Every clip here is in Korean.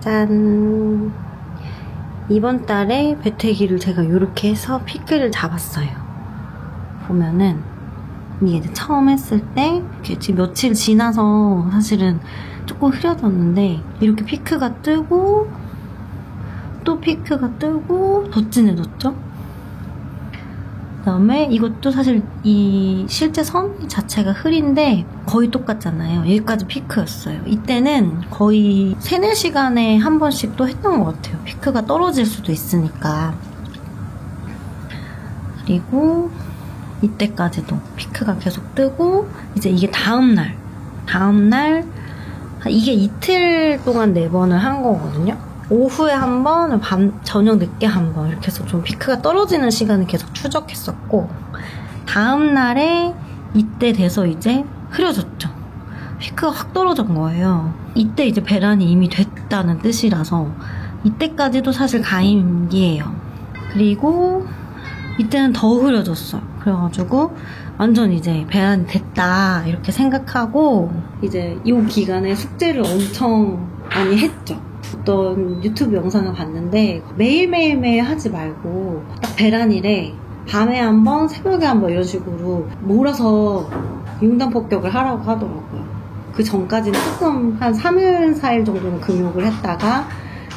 짠! 이번 달에 배태기를 제가 이렇게 해서 피크를 잡았어요. 보면은 이게 이제 처음 했을 때 지금 며칠 지나서 사실은 조금 흐려졌는데 이렇게 피크가 뜨고 또 피크가 뜨고 더 진해졌죠? 그 다음에 이것도 사실 이 실제 선 자체가 흐린데 거의 똑같잖아요. 여기까지 피크였어요. 이때는 거의 3-4시간에 한 번씩 또 했던 것 같아요. 피크가 떨어질 수도 있으니까. 그리고 이때까지도 피크가 계속 뜨고 이제 이게 다음날 이게 이틀 동안 4번을 한 거거든요. 오후에 한 번, 저녁 늦게 한 번 이렇게 해서 좀 피크가 떨어지는 시간을 계속 추적했었고 다음날에 이때 돼서 이제 흐려졌죠. 피크가 확 떨어진 거예요. 이때 이제 배란이 이미 됐다는 뜻이라서 이때까지도 사실 가임기예요. 그리고 이때는 더 흐려졌어요. 그래가지고 완전 이제 배란이 됐다 이렇게 생각하고 이제 이 기간에 숙제를 엄청 많이 했죠. 어떤 유튜브 영상을 봤는데 매일 하지 말고 딱 배란일에 밤에 한 번, 새벽에 한 번 이런 식으로 몰아서 융단 폭격을 하라고 하더라고요. 그 전까지는 조금 한 3일, 4일 정도는 금욕을 했다가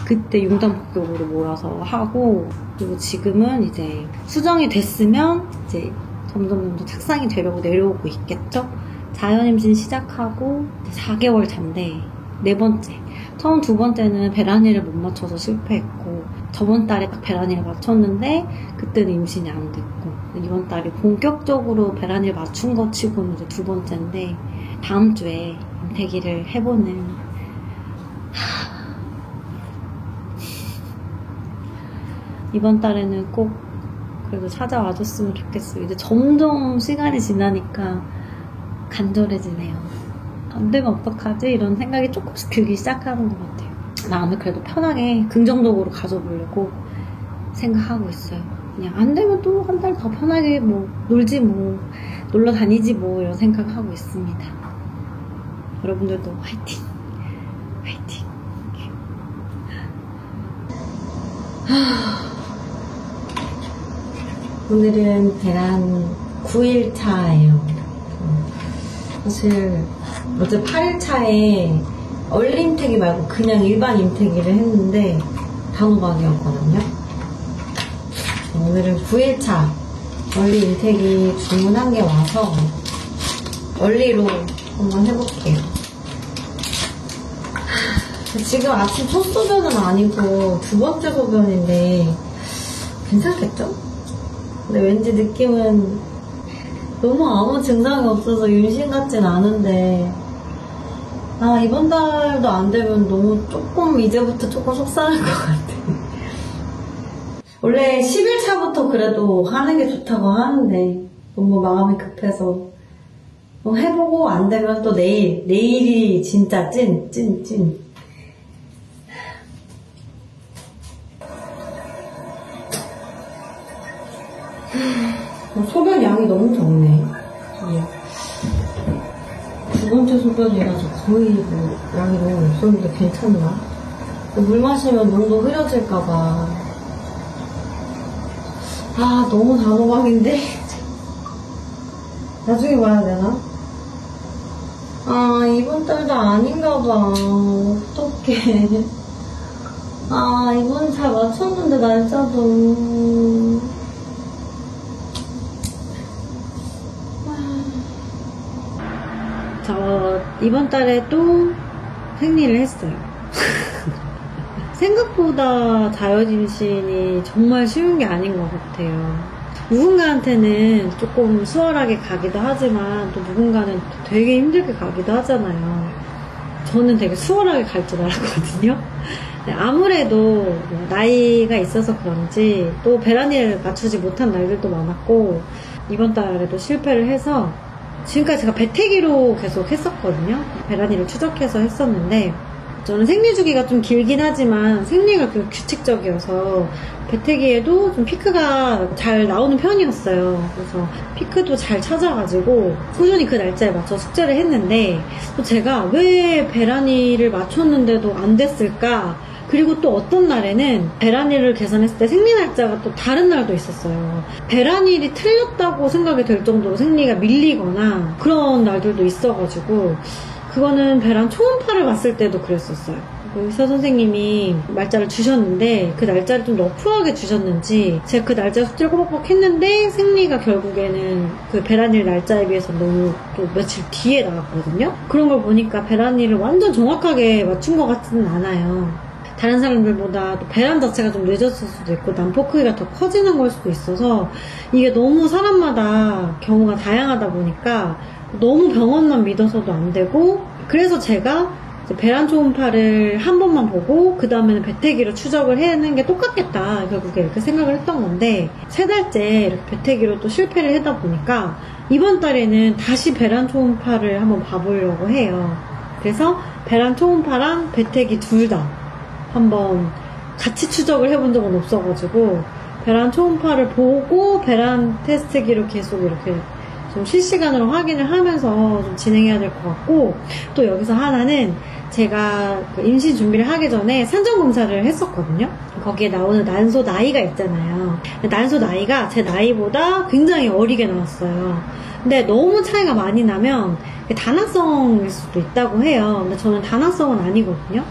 그때 융단 폭격으로 몰아서 하고 그리고 지금은 이제 수정이 됐으면 이제 점점 착상이 되려고 내려오고 있겠죠? 자연임신 시작하고 4개월 잔데 4번째 처음 2번째는 배란일을 못 맞춰서 실패했고 저번 달에 딱 배란일을 맞췄는데 그때는 임신이 안 됐고 이번 달에 본격적으로 배란일 맞춘 거 치고는 이제 2번째인데 다음 주에 임태기를 해보는 이번 달에는 꼭 그래도 찾아와줬으면 좋겠어요. 이제 점점 시간이 지나니까 간절해지네요. 안 되면 어떡하지? 이런 생각이 조금씩 들기 시작하는 것 같아요. 마음을 그래도 편하게 긍정적으로 가져보려고 생각하고 있어요. 그냥 안 되면 또 한 달 더 편하게 뭐 놀지 뭐 놀러 다니지 뭐 이런 생각하고 있습니다. 여러분들도 화이팅! 화이팅! 오늘은 배란 9일차예요. 사실 어제 8일차에 얼리 임태기 말고 그냥 일반 임태기를 했는데 단호박이었거든요. 오늘은 9일차 얼리 임태기 주문한 게 와서 얼리로 한번 해볼게요. 지금 아침 첫 소변은 아니고 2번째 소변인데 괜찮겠죠? 근데 왠지 느낌은 너무 아무 증상이 없어서 임신 같진 않은데 이번 달도 안 되면 너무 이제부터 조금 속상할 것 같아. 원래 10일차부터 그래도 하는 게 좋다고 하는데 너무 마음이 급해서 해보고 안 되면 또 내일이 진짜 찐. 소변 양이 너무 적네. 2번째 소변이라서 거의 뭐 양이 너무 없었는데 괜찮나? 물 마시면 눈도 흐려질까봐. 너무 단호박인데? 나중에 봐야 되나? 이번 달도 아닌가봐. 어떡해. 이번 잘 맞췄는데 날짜도. 저 이번 달에 또 생리를 했어요. 생각보다 자연임신이 정말 쉬운 게 아닌 것 같아요. 누군가한테는 조금 수월하게 가기도 하지만 또 누군가는 되게 힘들게 가기도 하잖아요. 저는 되게 수월하게 갈 줄 알았거든요. 아무래도 나이가 있어서 그런지 또 배란일을 맞추지 못한 날들도 많았고 이번 달에도 실패를 해서 지금까지 제가 배태기로 계속 했었거든요. 배란일을 추적해서 했었는데 저는 생리 주기가 좀 길긴 하지만 생리가 규칙적이어서 배태기에도 좀 피크가 잘 나오는 편이었어요. 그래서 피크도 잘 찾아가지고 꾸준히 그 날짜에 맞춰 숙제를 했는데 또 제가 왜 배란일을 맞췄는데도 안 됐을까 그리고 또 어떤 날에는 배란일을 계산했을 때 생리 날짜가 또 다른 날도 있었어요. 배란일이 틀렸다고 생각이 될 정도로 생리가 밀리거나 그런 날들도 있어가지고 그거는 배란 초음파를 봤을 때도 그랬었어요. 의사 선생님이 날짜를 주셨는데 그 날짜를 좀 러프하게 주셨는지 제가 그 날짜 숙제를 꼬박꼬박 했는데 생리가 결국에는 그 배란일 날짜에 비해서 너무 또 며칠 뒤에 나왔거든요. 그런 걸 보니까 배란일을 완전 정확하게 맞춘 것 같지는 않아요. 다른 사람들보다 또 배란 자체가 좀 늦었을 수도 있고 난폭 크기가 더 커지는 걸 수도 있어서 이게 너무 사람마다 경우가 다양하다 보니까 너무 병원만 믿어서도 안 되고 그래서 제가 배란 초음파를 한 번만 보고 그 다음에는 배태기로 추적을 해내는 게 똑같겠다 결국에 이렇게 생각을 했던 건데 3달째 이렇게 배태기로 또 실패를 하다 보니까 이번 달에는 다시 배란 초음파를 한번 봐보려고 해요. 그래서 배란 초음파랑 배태기 둘 다 한번 같이 추적을 해본 적은 없어가지고 배란 초음파를 보고 배란 테스트기로 계속 이렇게 좀 실시간으로 확인을 하면서 좀 진행해야 될 것 같고 또 여기서 하나는 제가 임신 준비를 하기 전에 산전검사를 했었거든요. 거기에 나오는 난소 나이가 있잖아요. 난소 나이가 제 나이보다 굉장히 어리게 나왔어요. 근데 너무 차이가 많이 나면 다나성일 수도 있다고 해요. 근데 저는 다나성은 아니거든요.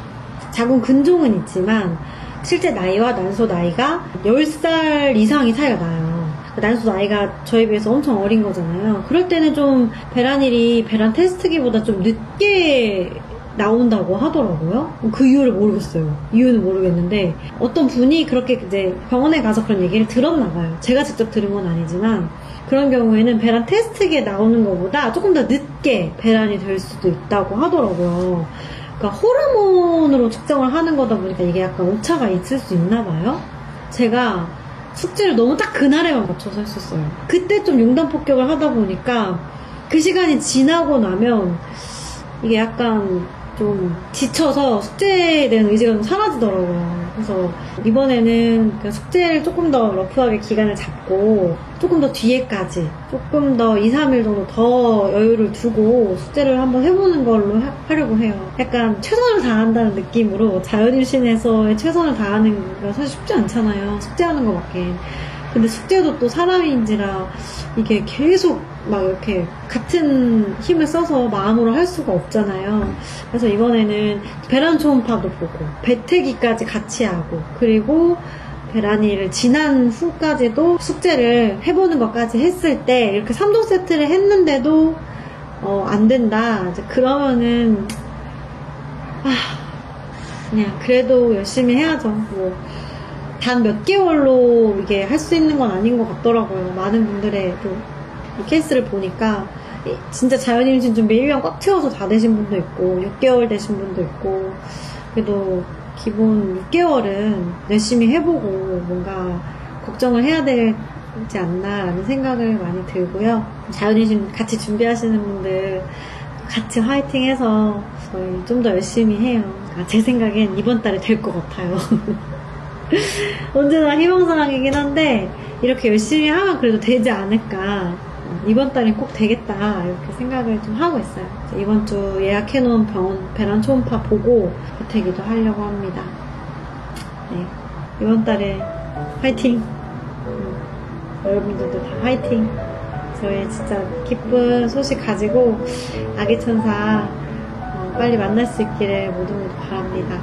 자궁 근종은 있지만 실제 나이와 난소 나이가 10살 이상이 차이가 나요. 난소 나이가 저에 비해서 엄청 어린 거잖아요. 그럴 때는 좀 배란일이 배란 테스트기보다 좀 늦게 나온다고 하더라고요. 그 이유를 모르겠어요. 이유는 모르겠는데 어떤 분이 그렇게 이제 병원에 가서 그런 얘기를 들었나 봐요. 제가 직접 들은 건 아니지만 그런 경우에는 배란 테스트기에 나오는 것보다 조금 더 늦게 배란이 될 수도 있다고 하더라고요. 그러니까 호르몬으로 측정을 하는 거다 보니까 이게 약간 오차가 있을 수 있나 봐요. 제가 숙제를 너무 딱 그날에만 맞춰서 했었어요. 그때 좀 융단 폭격을 하다 보니까 그 시간이 지나고 나면 이게 약간 좀 지쳐서 숙제에 대한 의지가 좀 사라지더라고요. 그래서 이번에는 숙제를 조금 더 러프하게 기간을 잡고 조금 더 뒤에까지 조금 더 2, 3일 정도 더 여유를 두고 숙제를 한번 해보는 걸로 하려고 해요. 약간 최선을 다한다는 느낌으로 자연임신에서의 최선을 다하는 게 사실 쉽지 않잖아요. 숙제하는 것밖에. 근데 숙제도 또 사람인지라 이게 계속 막 이렇게 같은 힘을 써서 마음으로 할 수가 없잖아요. 그래서 이번에는 배란 초음파도 보고 배태기까지 같이 하고 그리고 배란이를 지난 후까지도 숙제를 해보는 것까지 했을 때 이렇게 3종 세트를 했는데도 안 된다. 이제 그러면은 그냥 그래도 열심히 해야죠. 뭐 단 몇 개월로 이게 할 수 있는 건 아닌 것 같더라고요. 많은 분들의 또 이 케이스를 보니까 진짜 자연임신 준비 1년 꽉 채워서 다 되신 분도 있고 6개월 되신 분도 있고 그래도 기본 6개월은 열심히 해보고 뭔가 걱정을 해야 되지 않나라는 생각을 많이 들고요. 자연임신 같이 준비하시는 분들 같이 화이팅해서 저희 좀 더 열심히 해요. 제 생각엔 이번 달에 될 것 같아요. 언제나 희망사항이긴 한데 이렇게 열심히 하면 그래도 되지 않을까. 이번 달엔 꼭 되겠다 이렇게 생각을 좀 하고 있어요. 이번 주 예약해놓은 병원 배란 초음파 보고 배태기도 하려고 합니다. 네, 이번 달에 화이팅! 여러분들도 다 화이팅! 저희 진짜 기쁜 소식 가지고 아기 천사 빨리 만날 수 있기를 모두 바랍니다.